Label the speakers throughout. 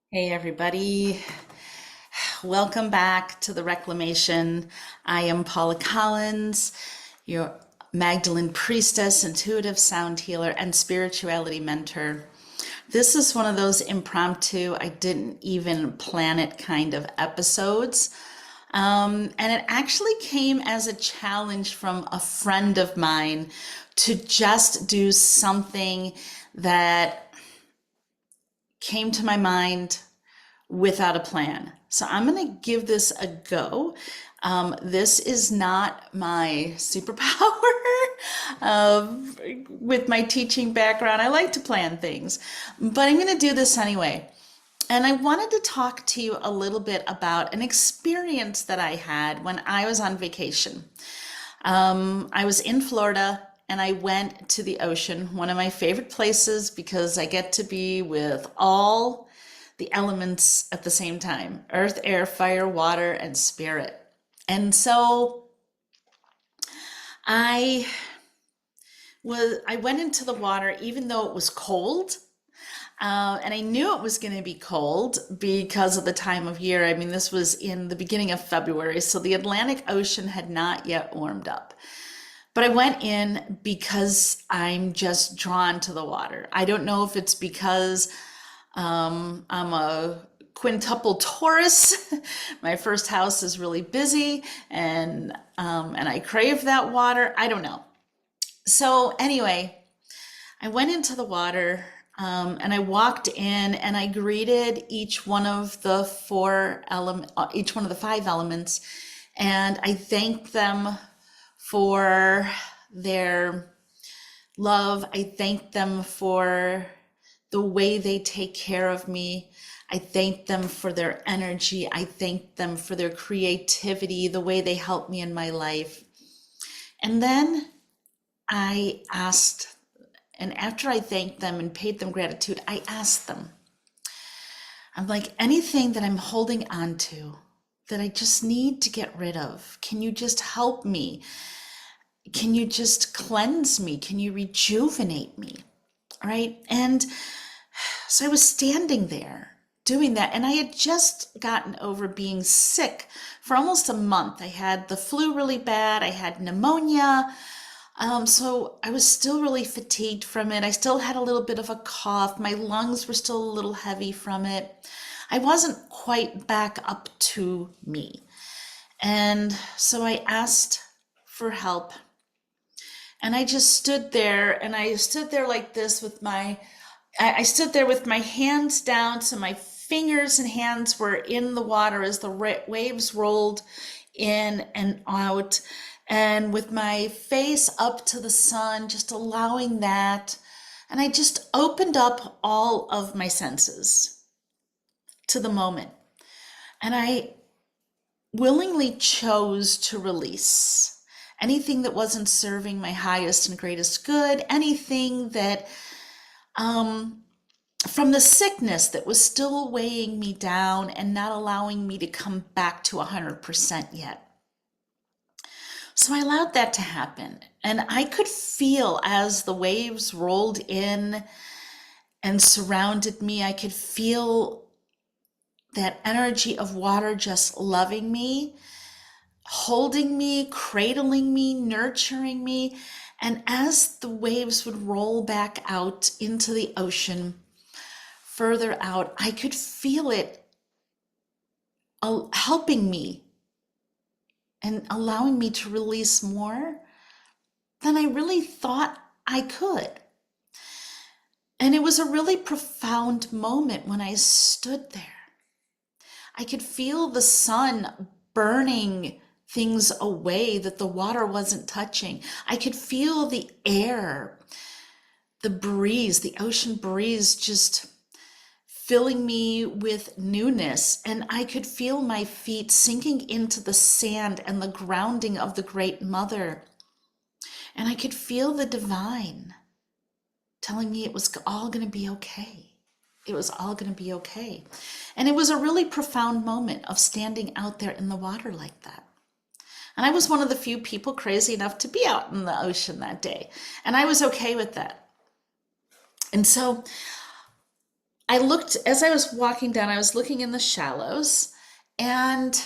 Speaker 1: Hey everybody, welcome back to the Reclamation. I am Paula Collins, your Magdalene priestess, intuitive sound healer, and spirituality mentor. This is one of those impromptu, I didn't even plan it kind of episodes. And it actually came as a challenge from a friend of mine to just do something that came to my mind without a plan. So I'm going to give this a go. This is not my superpower. With my teaching background, I like to plan things, but I'm going to do this anyway. And I wanted to talk to you a little bit about an experience that I had when I was on vacation. I was in Florida and I went to the ocean, one of my favorite places because I get to be with all the elements at the same time: earth, air, fire, water, and spirit. And so I I went into the water even though it was cold. And I knew it was going to be cold because of the time of year. I mean, this was in the beginning of February, so the Atlantic Ocean had not yet warmed up. But I went in because I'm just drawn to the water. I don't know if it's because I'm a quintuple Taurus. My first house is really busy, and I crave that water. I don't know. So anyway, I went into the water, and I walked in and I greeted each one of the each one of the five elements, and I thanked them for their love. I thanked them for the way they take care of me. I thank them for their energy. I thank them for their creativity, the way they help me in my life. And then I asked, and after I thanked them and paid them gratitude, I asked them, I'm like, anything that I'm holding on to that I just need to get rid of, can you just help me? Can you just cleanse me? Can you rejuvenate me? Right? And so I was standing there doing that, and I had just gotten over being sick for almost a month. I had the flu really bad, I had pneumonia. So I was still really fatigued from it. I still had a little bit of a cough. My lungs were still a little heavy from it. I wasn't quite back up to me. And so I asked for help. And I just stood there, and I stood there like this with I stood there with my hands down, so my fingers and hands were in the water as the waves rolled in and out, and with my face up to the sun, just allowing that. And I just opened up all of my senses to the moment. And I willingly chose to release anything that wasn't serving my highest and greatest good, anything that from the sickness that was still weighing me down and not allowing me to come back to 100% yet. So I allowed that to happen. And I could feel as the waves rolled in and surrounded me, I could feel that energy of water just loving me, holding me, cradling me, nurturing me. And as the waves would roll back out into the ocean, further out, I could feel it helping me and allowing me to release more than I really thought I could. And it was a really profound moment when I stood there. I could feel the sun burning things away that the water wasn't touching. I could feel the air, the breeze, the ocean breeze just filling me with newness, and I could feel my feet sinking into the sand and the grounding of the Great Mother. And I could feel the divine telling me it was all going to be okay. It was all going to be okay. And it was a really profound moment of standing out there in the water like that. And I was one of the few people crazy enough to be out in the ocean that day. And I was okay with that. And so I looked, as I was walking down, I was looking in the shallows, and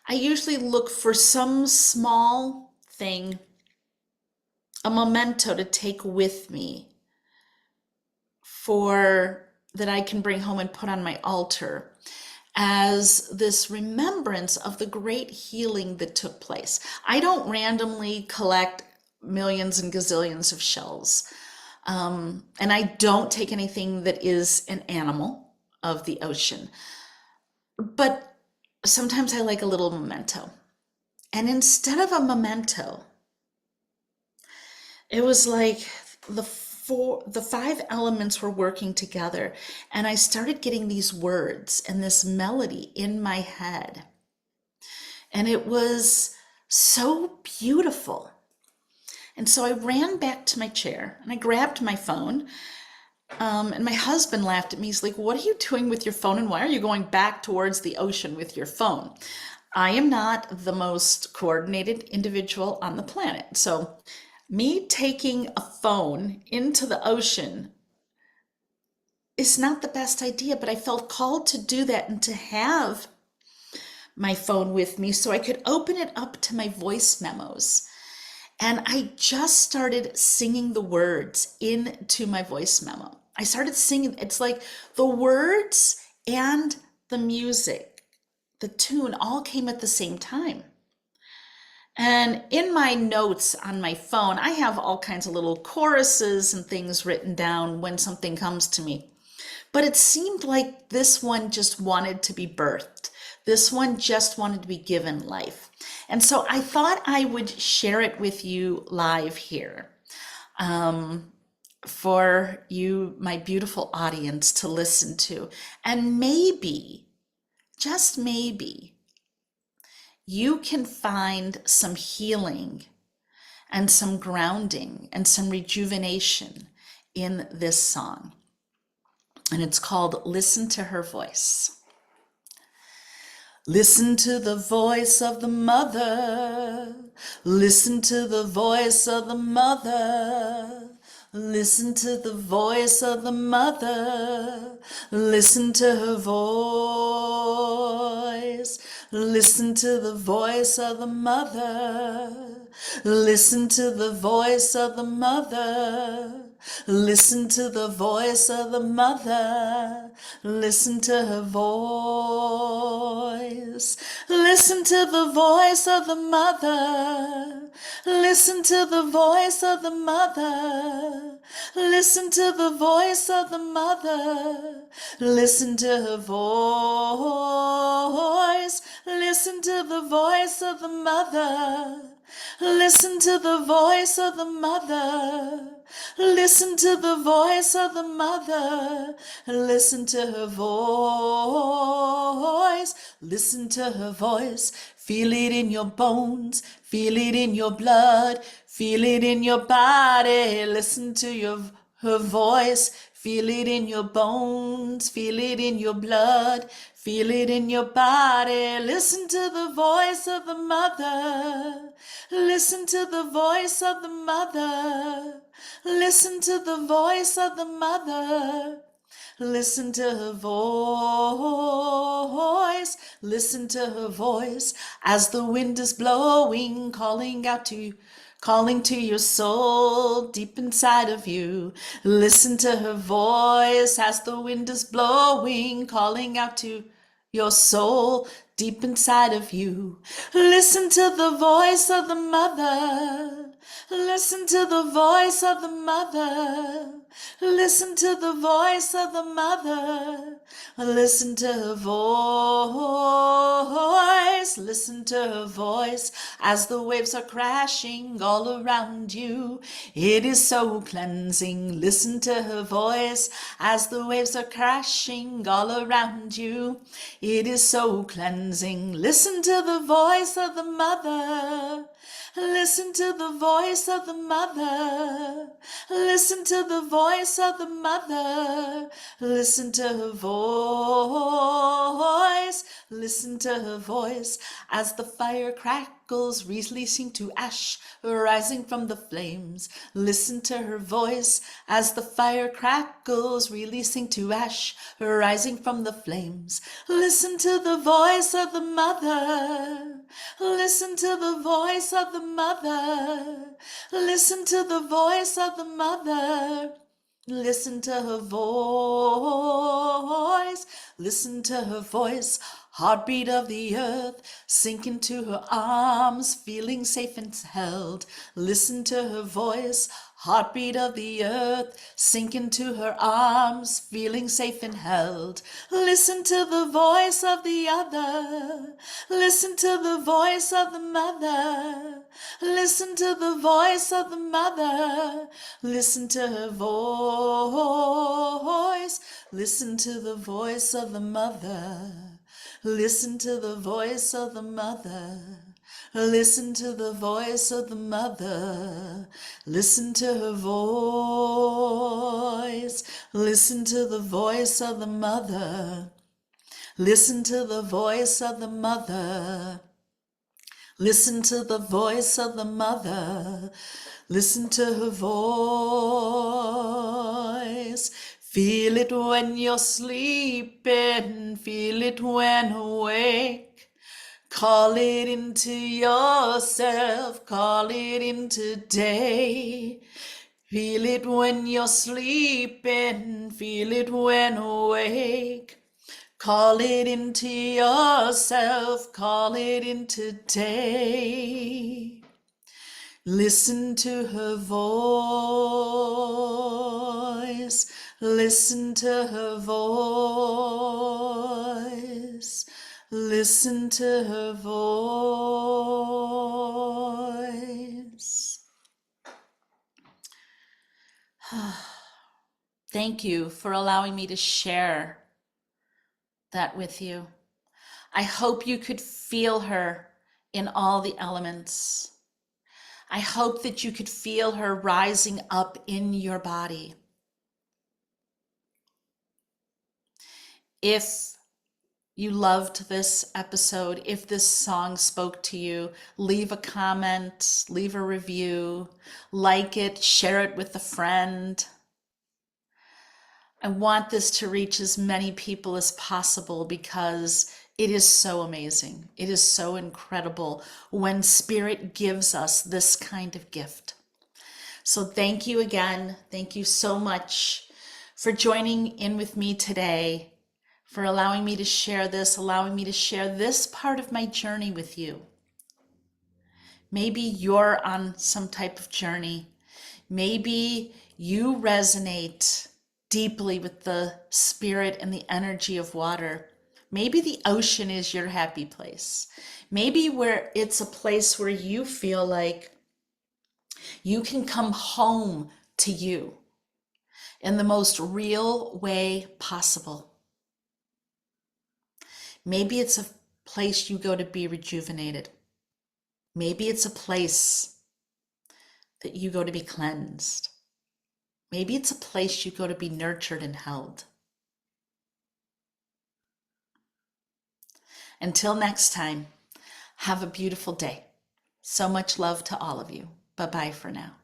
Speaker 1: I usually look for some small thing, a memento to take with me for that I can bring home and put on my altar as this remembrance of the great healing that took place. I don't randomly collect millions and gazillions of shells. And I don't take anything that is an animal of the ocean. But sometimes I like a little memento. And instead of a memento, it was like the five elements were working together, and I started getting these words and this melody in my head. And it was so beautiful. And so I ran back to my chair and I grabbed my phone. And my husband laughed at me. He's like, "What are you doing with your phone, and why are you going back towards the ocean with your phone?" I am not the most coordinated individual on the planet. So me taking a phone into the ocean is not the best idea, but I felt called to do that and to have my phone with me so I could open it up to my voice memos. And I just started singing the words into my voice memo. I started singing, it's like the words and the music, the tune all came at the same time. And in my notes on my phone, I have all kinds of little choruses and things written down when something comes to me. But it seemed like this one just wanted to be birthed. This one just wanted to be given life. And so I thought I would share it with you live here for you, my beautiful audience, to listen to. And maybe, just maybe, you can find some healing and some grounding and some rejuvenation in this song. And it's called Listen to Her Voice. Listen to the voice of the mother. Listen to the voice of the mother. Listen to the voice of the mother. Listen to her voice. Listen to the voice of the mother. Listen to the voice of the mother. Listen to the voice of the mother. Listen to her voice. Listen to the voice of the mother. Listen to the voice of the mother. Listen to the voice of the mother. Listen to her voice. Listen to the voice of the mother. Listen to the voice of the mother. Listen to the voice of the mother. Listen to her voice. Listen to her voice. Feel it in your bones. Feel it in your blood. Feel it in your body. Listen to her voice. Feel it in your bones. Feel it in your blood. Feel it in your body. Listen to the voice of the mother. Listen to the voice of the mother. Listen to the voice of the mother. Listen to her voice. Listen to her voice as the wind is blowing, calling to your soul deep inside of you. Listen to her voice as the wind is blowing, calling out to your soul deep inside of you. Listen to the voice of the mother. Listen to the voice of the mother. Listen to the voice of the mother. Listen to her voice. Listen to her voice as the waves are crashing all around you. It is so cleansing. Listen to her voice as the waves are crashing all around you. It is so cleansing. Listen to the voice of the mother. Listen to the voice of the mother. Listen to the voice of the mother. Listen to her voice. Listen to her voice as the fire crackles, releasing to ash, rising from the flames. Listen to her voice as the fire crackles, releasing to ash, rising from the flames. Listen to the voice of the mother. Listen to the voice of the mother. Listen to the voice of the mother. Listen to her voice. Listen to her voice. Heartbeat of the earth, sink into her arms, feeling safe and held. Listen to her voice. Heartbeat of the earth, sink into her arms, feeling safe and held. Listen to the voice of the other. Listen to the voice of the mother. Listen to the voice of the mother. Listen to her voice. Listen to the voice of the mother. Listen to the voice of the mother. Listen to the voice of the mother. Listen to her voice. Listen to the voice of the mother. Listen to the voice of the mother. Listen to the voice of the mother. Listen to her voice. Feel it when you're sleeping. Feel it when awake. Call it into yourself. Call it into day. Feel it when you're sleeping. Feel it when awake. Call it into yourself. Call it into day. Listen to her voice. Listen to her voice. Listen to her voice. Thank you for allowing me to share that with you. I hope you could feel her in all the elements. I hope that you could feel her rising up in your body. If you loved this episode, if this song spoke to you, leave a comment, leave a review, like it, share it with a friend. I want this to reach as many people as possible because it is so amazing. It is so incredible when Spirit gives us this kind of gift. So thank you again. Thank you so much for joining in with me today, for allowing me to share this, allowing me to share this part of my journey with you. Maybe you're on some type of journey. Maybe you resonate deeply with the spirit and the energy of water. Maybe the ocean is your happy place. Maybe where it's a place where you feel like you can come home to you in the most real way possible. Maybe it's a place you go to be rejuvenated. Maybe it's a place that you go to be cleansed. Maybe it's a place you go to be nurtured and held. Until next time, have a beautiful day. So much love to all of you. Bye-bye for now.